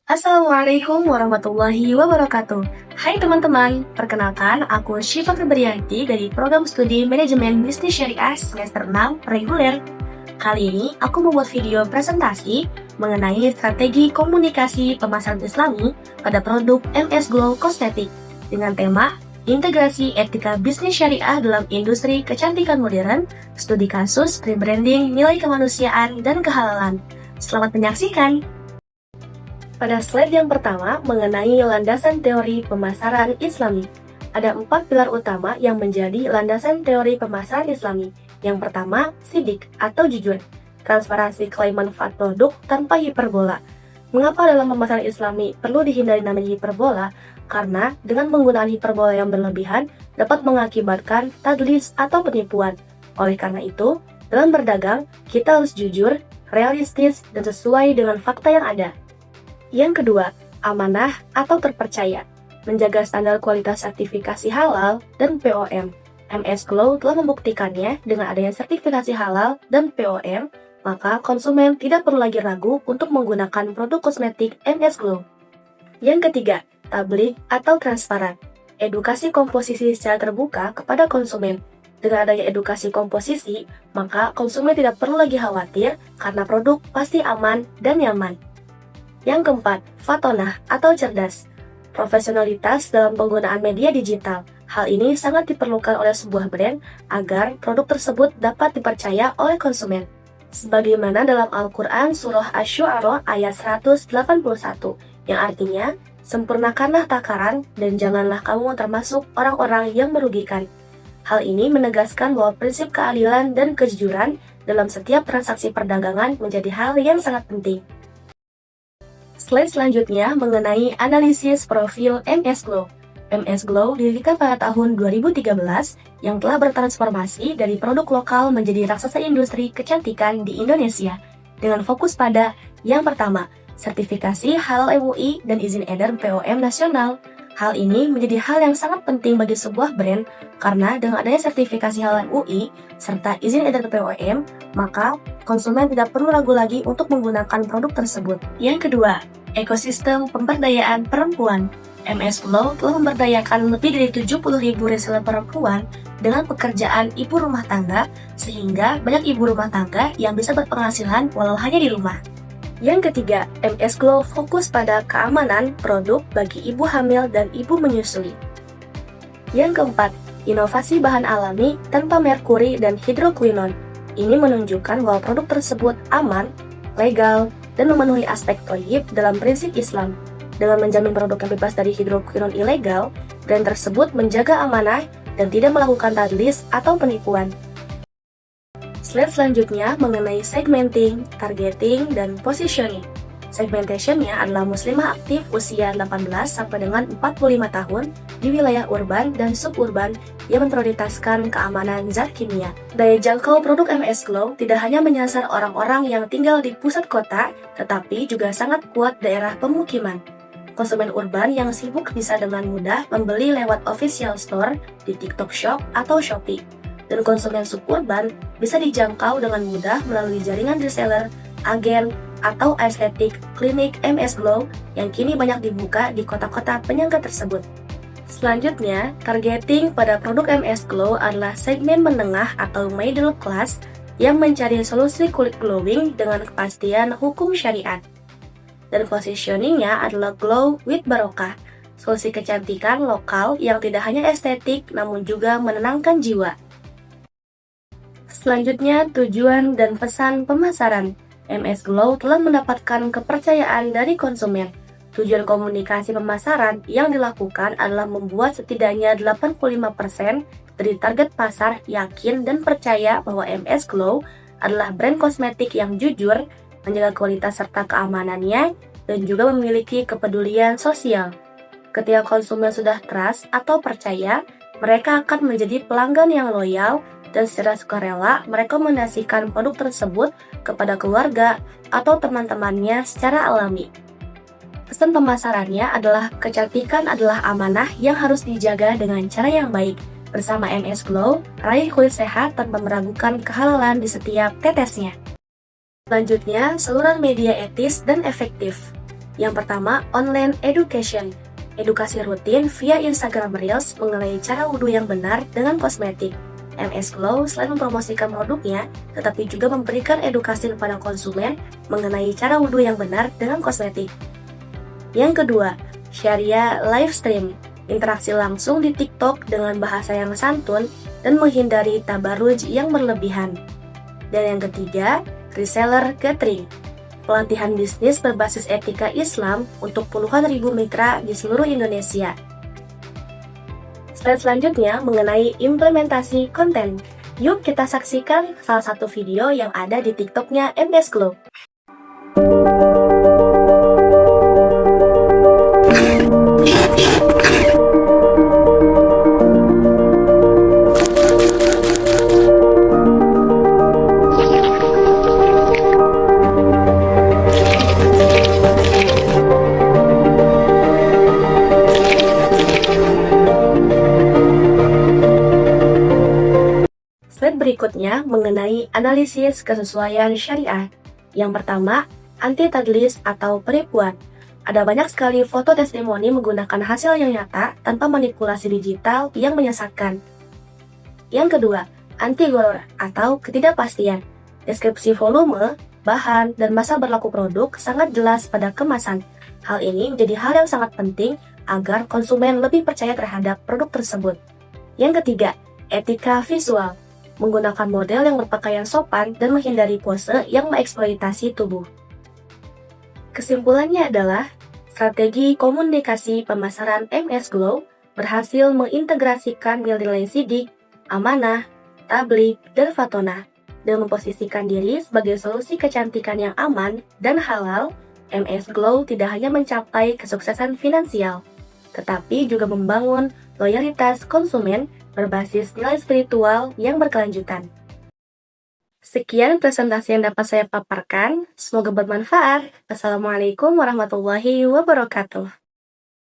Assalamualaikum warahmatullahi wabarakatuh. Hai teman-teman, perkenalkan aku Syifa Febrianti dari Program Studi Manajemen Bisnis Syariah semester 6 reguler. Kali ini aku membuat video presentasi mengenai strategi komunikasi pemasaran Islami pada produk MS Glow Kosmetik dengan tema Integrasi Etika Bisnis Syariah dalam Industri Kecantikan Modern, Studi Kasus, Rebranding, Nilai Kemanusiaan, dan Kehalalan. Selamat menyaksikan! Pada slide yang pertama mengenai landasan teori pemasaran Islami, ada 4 pilar utama yang menjadi landasan teori pemasaran Islami. Yang pertama, sidik atau jujur, transparansi klaim manfaat produk tanpa hiperbola. Mengapa dalam pemasaran Islami perlu dihindari namanya hiperbola? Karena dengan penggunaan hiperbola yang berlebihan dapat mengakibatkan tadlis atau penipuan. Oleh karena itu, dalam berdagang, kita harus jujur, realistis, dan sesuai dengan fakta yang ada. Yang kedua, amanah atau terpercaya, menjaga standar kualitas sertifikasi halal dan POM. MS Glow telah membuktikannya dengan adanya sertifikasi halal dan POM, maka konsumen tidak perlu lagi ragu untuk menggunakan produk kosmetik MS Glow. Yang ketiga, tablik atau transparan, edukasi komposisi secara terbuka kepada konsumen. Dengan adanya edukasi komposisi, maka konsumen tidak perlu lagi khawatir karena produk pasti aman dan nyaman. Yang keempat, fatonah atau cerdas, profesionalitas dalam penggunaan media digital. Hal ini sangat diperlukan oleh sebuah brand agar produk tersebut dapat dipercaya oleh konsumen. Sebagaimana dalam Al-Quran Surah Asy-Syu'ara ayat 181, yang artinya, sempurnakanlah takaran dan janganlah kamu termasuk orang-orang yang merugikan. Hal ini menegaskan bahwa prinsip keadilan dan kejujuran dalam setiap transaksi perdagangan menjadi hal yang sangat penting. Slide selanjutnya mengenai analisis profil MS Glow. MS Glow didirikan pada tahun 2013 yang telah bertransformasi dari produk lokal menjadi raksasa industri kecantikan di Indonesia dengan fokus pada yang pertama, sertifikasi halal MUI dan izin edar POM nasional. Hal ini menjadi hal yang sangat penting bagi sebuah brand karena dengan adanya sertifikasi halal MUI serta izin edar POM, maka konsumen tidak perlu ragu lagi untuk menggunakan produk tersebut. Yang kedua, ekosistem pemberdayaan perempuan. MS Glow telah memberdayakan lebih dari 70.000 reseller perempuan dengan pekerjaan ibu rumah tangga, sehingga banyak ibu rumah tangga yang bisa berpenghasilan walau hanya di rumah. Yang ketiga, MS Glow fokus pada keamanan produk bagi ibu hamil dan ibu menyusui. Yang keempat, inovasi bahan alami tanpa merkuri dan hidroquinon. Ini menunjukkan bahwa produk tersebut aman, legal, dan memenuhi aspek thayyib dalam prinsip Islam. Dengan menjamin produk yang bebas dari hidroquinon ilegal, brand tersebut menjaga amanah dan tidak melakukan tadlis atau penipuan. Slide selanjutnya mengenai segmenting, targeting, dan positioning. Segmentation-nya adalah muslimah aktif usia 18 sampai dengan 45 tahun di wilayah urban dan suburban yang memprioritaskan keamanan zat kimia. Daya jangkau produk MS Glow tidak hanya menyasar orang-orang yang tinggal di pusat kota, tetapi juga sangat kuat daerah pemukiman. Konsumen urban yang sibuk bisa dengan mudah membeli lewat official store di TikTok Shop atau Shopee. Dan konsumen suburban bisa dijangkau dengan mudah melalui jaringan reseller, agen, atau estetik klinik MS Glow yang kini banyak dibuka di kota-kota penyangga tersebut. Selanjutnya, targeting pada produk MS Glow adalah segmen menengah atau middle class yang mencari solusi kulit glowing dengan kepastian hukum syariat. Dan positioningnya adalah Glow with Barokah, solusi kecantikan lokal yang tidak hanya estetik namun juga menenangkan jiwa. Selanjutnya, tujuan dan pesan pemasaran. MS Glow telah mendapatkan kepercayaan dari konsumen. Tujuan komunikasi pemasaran yang dilakukan adalah membuat setidaknya 85% dari target pasar yakin dan percaya bahwa MS Glow adalah brand kosmetik yang jujur, menjaga kualitas serta keamanannya, dan juga memiliki kepedulian sosial. Ketika konsumen sudah trust atau percaya, mereka akan menjadi pelanggan yang loyal dan secara sukarela merekomendasikan produk tersebut kepada keluarga atau teman-temannya secara alami. Pesan pemasarannya adalah kecantikan adalah amanah yang harus dijaga dengan cara yang baik. Bersama MS Glow, raih kulit sehat tanpa meragukan kehalalan di setiap tetesnya. Selanjutnya, saluran media etis dan efektif. Yang pertama, online education. Edukasi rutin via Instagram Reels mengenai cara wudhu yang benar dengan kosmetik. MS Glow selain mempromosikan produknya, tetapi juga memberikan edukasi kepada konsumen mengenai cara wudhu yang benar dengan kosmetik. Yang kedua, Sharia Livestream. Interaksi langsung di TikTok dengan bahasa yang santun dan menghindari tabarruj yang berlebihan. Dan yang ketiga, Reseller Gathering. Pelatihan bisnis berbasis etika Islam untuk puluhan ribu mitra di seluruh Indonesia. Slide selanjutnya mengenai implementasi konten. Yuk kita saksikan salah satu video yang ada di TikToknya MS Glow. Slide berikutnya mengenai analisis kesesuaian syariah. Yang pertama, anti-tadlis atau penipuan. Ada banyak sekali foto testimoni menggunakan hasil yang nyata tanpa manipulasi digital yang menyesatkan. Yang kedua, anti-gharar atau ketidakpastian. Deskripsi volume, bahan, dan masa berlaku produk sangat jelas pada kemasan. Hal ini menjadi hal yang sangat penting agar konsumen lebih percaya terhadap produk tersebut. Yang ketiga, etika visual. Menggunakan model yang berpakaian sopan dan menghindari pose yang mengeksploitasi tubuh. Kesimpulannya adalah, strategi komunikasi pemasaran MS Glow berhasil mengintegrasikan nilai sidik, amanah, tabligh, dan fatonah, dan memposisikan diri sebagai solusi kecantikan yang aman dan halal. MS Glow tidak hanya mencapai kesuksesan finansial, tetapi juga membangun loyalitas konsumen berbasis nilai spiritual yang berkelanjutan. Sekian presentasi yang dapat saya paparkan, semoga bermanfaat. Assalamualaikum warahmatullahi wabarakatuh.